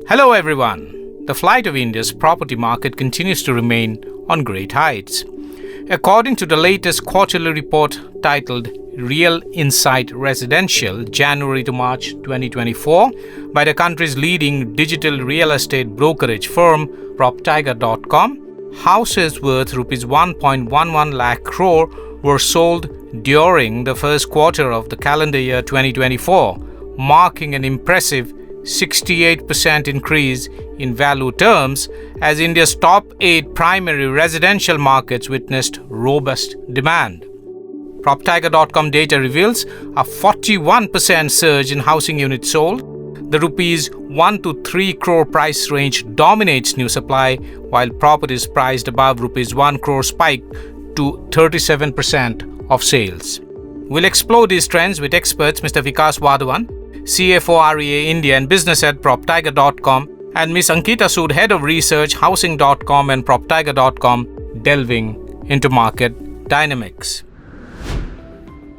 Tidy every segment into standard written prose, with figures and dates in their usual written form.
Hello everyone. The flight of India's property market continues to remain on great heights. According to the latest quarterly report titled Real Insight Residential January to March 2024 by the country's leading digital real estate brokerage firm proptiger.com, houses worth Rs 1.11 lakh crore were sold during the first quarter of the calendar year 2024, marking an impressive 68% increase in value terms as India's top 8 primary residential markets witnessed robust demand. PropTiger.com data reveals a 41% surge in housing units sold. The rupees 1 to 3 crore price range dominates new supply, while properties priced above rupees 1 crore spiked to 37% of sales. We'll explore these trends with experts Mr. Vikas Wadhawan, CFO REA India and business at proptiger.com, and Ms. Ankita Sood, head of research, Housing.com and proptiger.com, delving into market dynamics.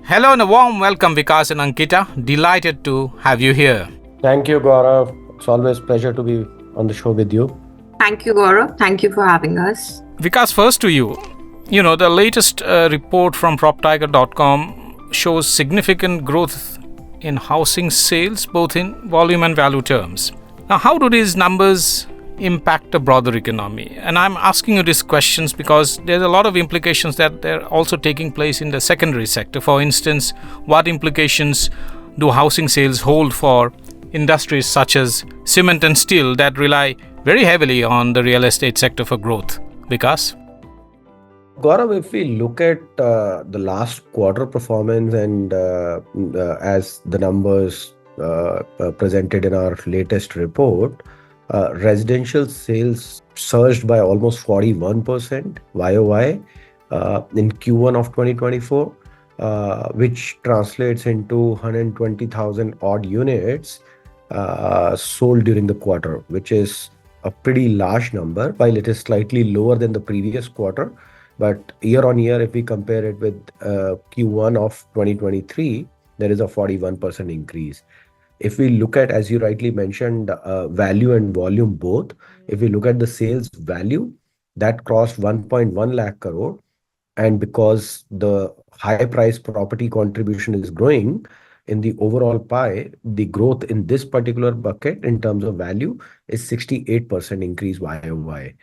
Hello and a warm welcome, Vikas and Ankita. Delighted to have you here. Thank you, Gaurav. It's always a pleasure to be on the show with you. Thank you, Gaurav. Thank you for having us. Vikas, first to you. The latest report from proptiger.com shows significant growth in housing sales, both in volume and value terms. Now, how do these numbers impact the broader economy? And I'm asking you these questions because there's a lot of implications that they're also taking place in the secondary sector. For instance, what implications do housing sales hold for industries such as cement and steel that rely very heavily on the real estate sector for growth? Vikas? Gaurav, if we look at the last quarter performance and as the numbers presented in our latest report, residential sales surged by almost 41% YOY in Q1 of 2024, which translates into 120,000 odd units sold during the quarter, which is a pretty large number, while it is slightly lower than the previous quarter. But year on year, if we compare it with Q1 of 2023, there is a 41% increase. If we look at, as you rightly mentioned, value and volume both, if we look at the sales value, that crossed 1.1 lakh crore. And because the high price property contribution is growing in the overall pie, the growth in this particular bucket in terms of value is 68% increase YOY.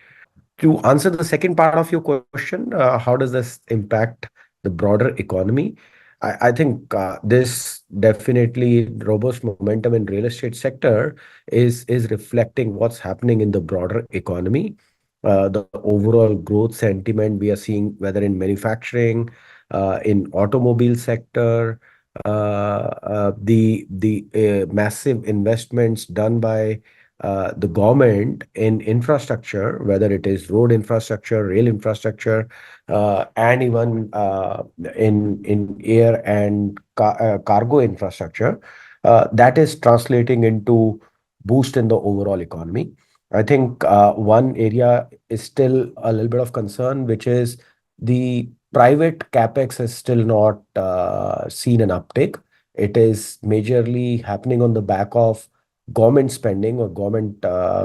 To answer the second part of your question, how does this impact the broader economy? I think this definitely robust momentum in real estate sector is reflecting what's happening in the broader economy. The overall growth sentiment we are seeing, whether in manufacturing, in automobile sector, the massive investments done by the government in infrastructure, whether it is road infrastructure, rail infrastructure, and even in air and cargo infrastructure, that is translating into boost in the overall economy. I think one area is still a little bit of concern, which is the private capex has still not seen an uptake. It is majorly happening on the back of government spending or government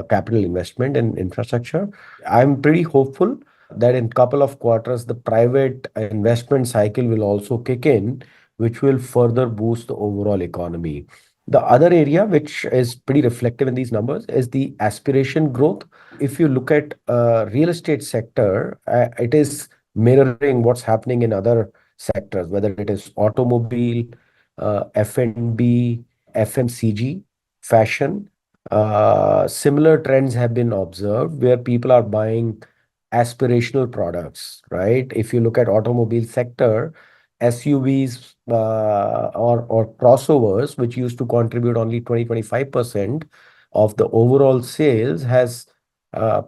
capital investment in infrastructure. I'm pretty hopeful that in a couple of quarters, the private investment cycle will also kick in, which will further boost the overall economy. The other area, which is pretty reflective in these numbers, is the aspiration growth. If you look at real estate sector, it is mirroring what's happening in other sectors, whether it is automobile, F&B, FMCG, fashion. Similar trends have been observed where people are buying aspirational products, right? If you look at automobile sector, SUVs or crossovers, which used to contribute only 20-25% of the overall sales, has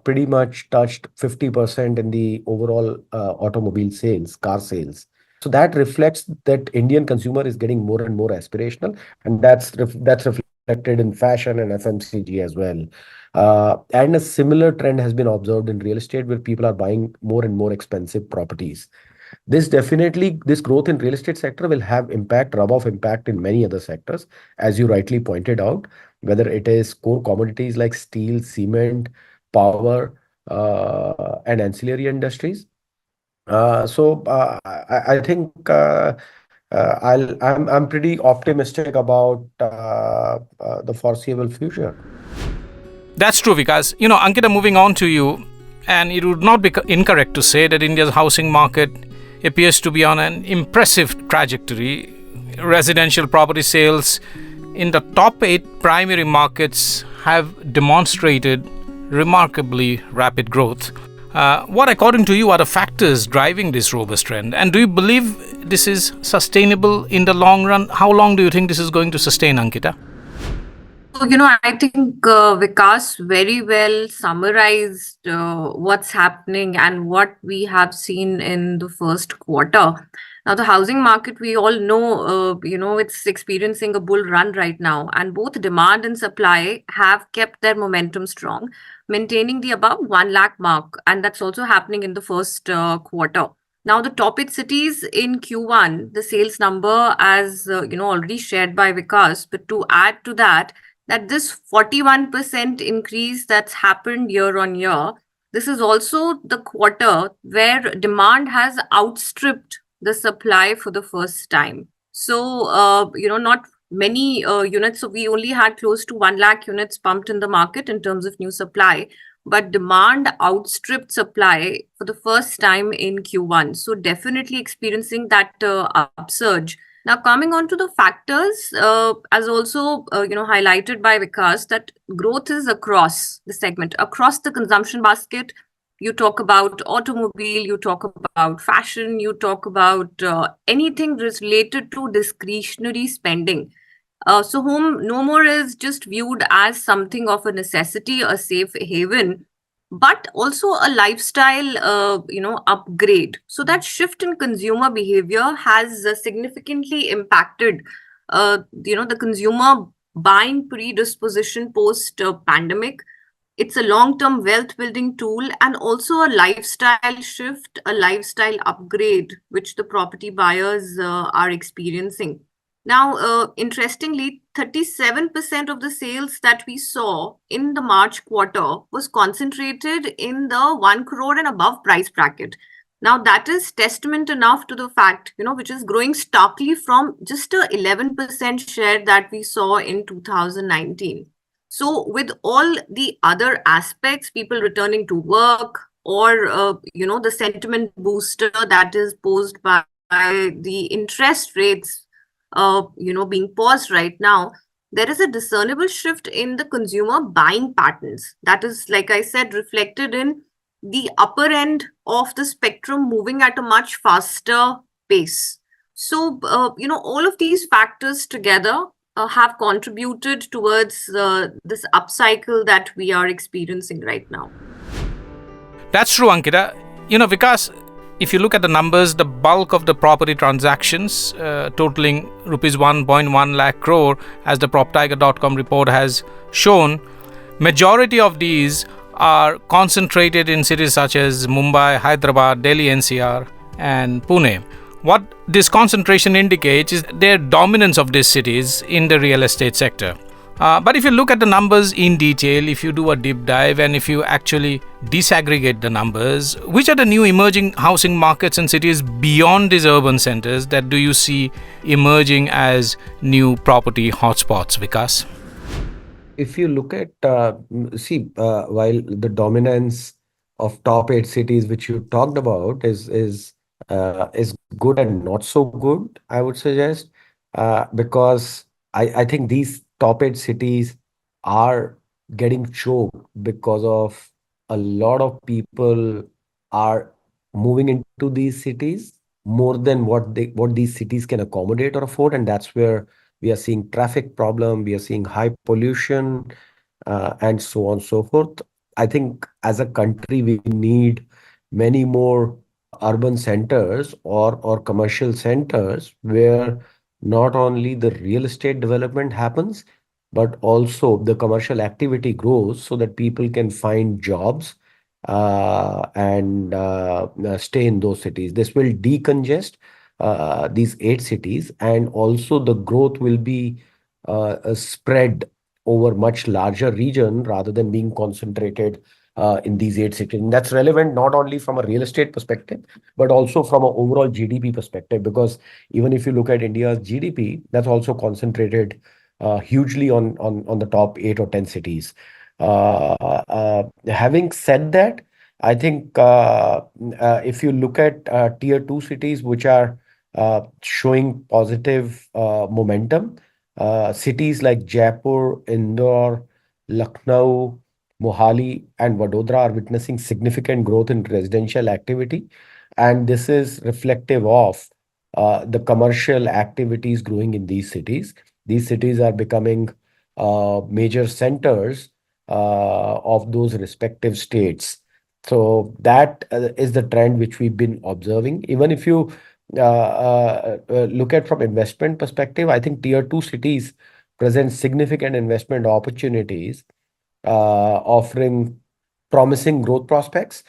pretty much touched 50% in the overall automobile sales, car sales. So that reflects that Indian consumer is getting more and more aspirational, and that's reflected in fashion and FMCG as well. And a similar trend has been observed in real estate, where people are buying more and more expensive properties. This growth in real estate sector will have rub-off impact in many other sectors, as you rightly pointed out. whether it is core commodities like steel, cement, power, and ancillary industries. I think I'm pretty optimistic about the foreseeable future. That's true, Vikas. Ankita, moving on to you, and it would not be incorrect to say that India's housing market appears to be on an impressive trajectory. Residential property sales in the top 8 primary markets have demonstrated remarkably rapid growth. What, according to you, are the factors driving this robust trend? And do you believe this is sustainable in the long run? How long do you think this is going to sustain, Ankita? So, I think Vikas very well summarized what's happening and what we have seen in the first quarter. Now, the housing market, we all know, it's experiencing a bull run right now, and both demand and supply have kept their momentum strong, maintaining the above 1 lakh mark, and that's also happening in the first quarter. Now, the top 8 cities in Q1, the sales number, as already shared by Vikas, but to add to that, this 41% increase that's happened year on year, this is also the quarter where demand has outstripped the supply for the first time. So, not many units. So, we only had close to 1 lakh units pumped in the market in terms of new supply, but demand outstripped supply for the first time in Q1. So, definitely experiencing that upsurge. Now, coming on to the factors, as also highlighted by Vikas, that growth is across the segment, across the consumption basket. You talk about automobile, you talk about fashion, you talk about anything related to discretionary spending. So home no more is just viewed as something of a necessity, a safe haven, but also a lifestyle, upgrade. So that shift in consumer behavior has significantly impacted, the consumer buying predisposition post pandemic. It's a long-term wealth building tool and also a lifestyle shift, a lifestyle upgrade, which the property buyers are experiencing. Now, interestingly, 37% of the sales that we saw in the March quarter was concentrated in the 1 crore and above price bracket. Now, that is testament enough to the fact, which is growing starkly from just a 11% share that we saw in 2019. So, with all the other aspects, people returning to work, or the sentiment booster that is posed by the interest rates, being paused right now, there is a discernible shift in the consumer buying patterns. That is, like I said, reflected in the upper end of the spectrum moving at a much faster pace. So, all of these factors together have contributed towards this upcycle that we are experiencing right now. That's true, Ankita. Vikas, if you look at the numbers, the bulk of the property transactions totaling rupees 1.1 lakh crore, as the proptiger.com report has shown, majority of these are concentrated in cities such as Mumbai, Hyderabad, Delhi NCR, and Pune. What this concentration indicates is their dominance of these cities in the real estate sector. But if you look at the numbers in detail, if you do a deep dive and if you actually disaggregate the numbers, which are the new emerging housing markets and cities beyond these urban centers that do you see emerging as new property hotspots, Vikas? If you look at, while the dominance of top 8 cities, which you talked about, is good and not so good, I would suggest, because I think these top 8 cities are getting choked because of a lot of people are moving into these cities more than what these cities can accommodate or afford, and that's where we are seeing traffic problem, we are seeing high pollution, and so on and so forth. I think as a country we need many more urban centers or commercial centers where not only the real estate development happens, but also the commercial activity grows so that people can find jobs and stay in those cities. This will decongest these 8 cities, and also the growth will be spread over much larger region rather than being concentrated in these 8 cities. And that's relevant not only from a real estate perspective, but also from an overall GDP perspective, because even if you look at India's GDP, that's also concentrated hugely on the top 8 or 10 cities. Having said that, I think if you look at tier 2 cities, which are showing positive momentum, cities like Jaipur, Indore, Lucknow, Mohali, and Vadodara are witnessing significant growth in residential activity. And this is reflective of the commercial activities growing in these cities. These cities are becoming major centers of those respective states. So that is the trend which we've been observing. Even if you look at from investment perspective, I think tier 2 cities present significant investment opportunities, offering promising growth prospects,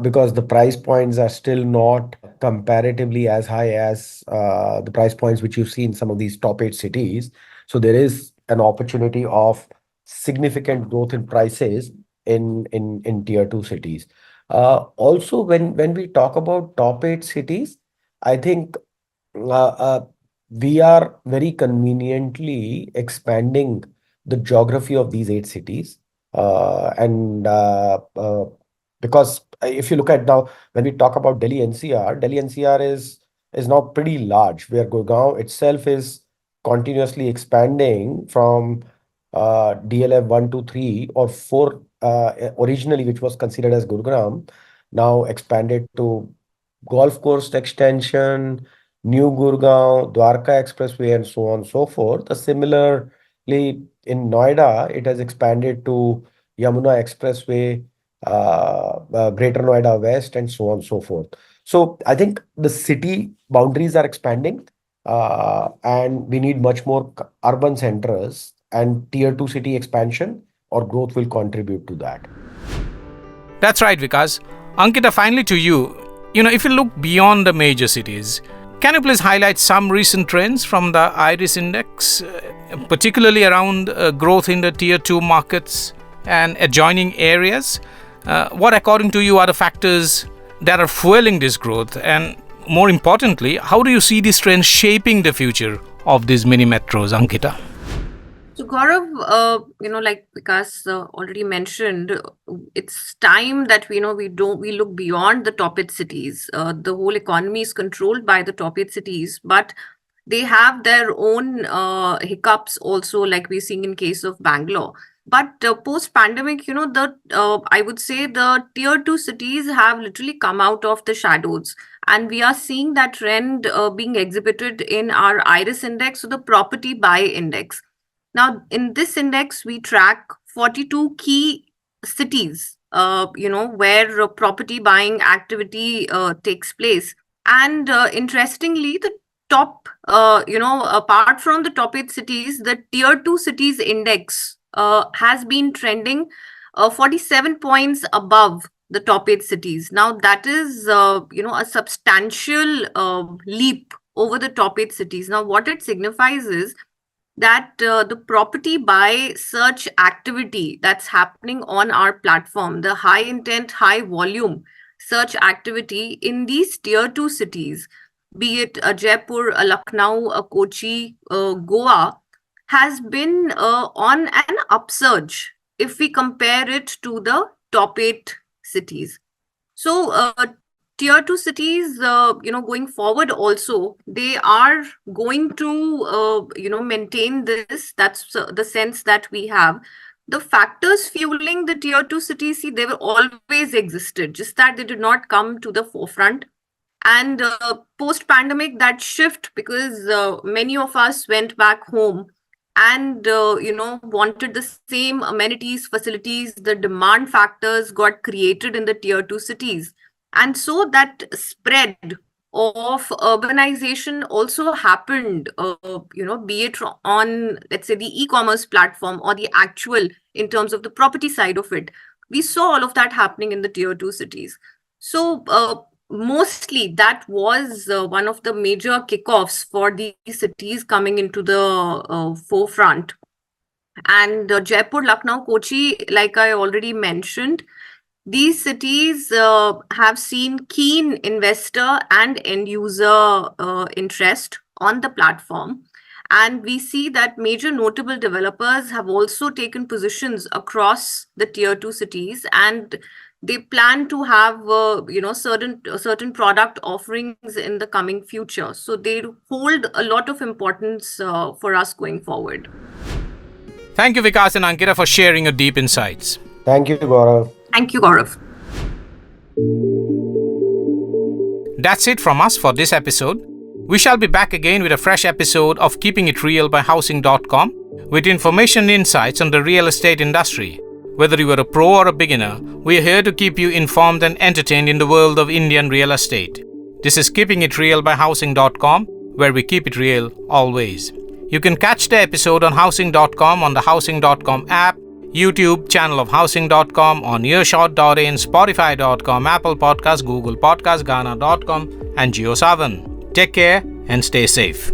because the price points are still not comparatively as high as the price points which you see in some of these top 8 cities. So there is an opportunity of significant growth in prices in tier 2 cities. Also, when we talk about top 8 cities, I think uh, we are very conveniently expanding the geography of these 8 cities. And because if you look at now, when we talk about Delhi NCR is now pretty large, where Gurgaon itself is continuously expanding from DLF 1 to 3 or 4, originally, which was considered as Gurugram, now expanded to golf course extension, New Gurgaon, Dwarka Expressway, and so on and so forth. Similarly, in Noida, it has expanded to Yamuna Expressway, Greater Noida West, and so on and so forth. So I think the city boundaries are expanding, and we need much more urban centers, and tier 2 city expansion or growth will contribute to that. That's right, Vikas. Ankita, finally to you. If you look beyond the major cities, can you please highlight some recent trends from the IRIS index, particularly around growth in the tier 2 markets and adjoining areas? What, according to you, are the factors that are fueling this growth? And more importantly, how do you see these trends shaping the future of these mini metros, Ankita? So Gaurav, like Vikas already mentioned, it's time that we look beyond the top 8 cities. The whole economy is controlled by the top 8 cities, but they have their own hiccups also, like we're seeing in case of Bangalore. But post-pandemic, I would say the tier 2 cities have literally come out of the shadows. And we are seeing that trend being exhibited in our IRIS index, so the property buy index. Now, in this index, we track 42 key cities, where property buying activity takes place. And interestingly, the top, apart from the top 8 cities, the tier 2 cities index has been trending 47 points above the top 8 cities. Now, that is, a substantial leap over the top 8 cities. Now, what it signifies is that the property buy search activity that's happening on our platform, the high intent, high volume search activity in these tier 2 cities, be it Jaipur, Lucknow, Kochi, Goa, has been on an upsurge if we compare it to the top 8 cities. So, tier 2 cities, going forward also, they are going to, maintain this. That's the sense that we have. The factors fueling the tier 2 cities, see, they were always existed, just that they did not come to the forefront. And post-pandemic, that shift, because many of us went back home and, wanted the same amenities, facilities, the demand factors got created in the tier 2 cities. And so that spread of urbanization also happened, be it on, let's say, the e-commerce platform or the actual, in terms of the property side of it. We saw all of that happening in the tier 2 cities. So mostly that was one of the major kickoffs for these cities coming into the forefront. And Jaipur, Lucknow, Kochi, like I already mentioned, these cities have seen keen investor and end user interest on the platform. And we see that major notable developers have also taken positions across the tier 2 cities, and they plan to have certain product offerings in the coming future. So they hold a lot of importance for us going forward. Thank you, Vikas and Ankita, for sharing your deep insights. Thank you, Gaurav. Thank you, Gaurav. That's it from us for this episode. We shall be back again with a fresh episode of Keeping It Real by Housing.com with information and insights on the real estate industry. Whether you are a pro or a beginner, we are here to keep you informed and entertained in the world of Indian real estate. This is Keeping It Real by Housing.com, where we keep it real always. You can catch the episode on Housing.com on the Housing.com app, YouTube channel of Housing.com, on earshot.in, Spotify.com, Apple Podcasts, Google Podcasts, Ghana.com, and JioSaavn. Take care and stay safe.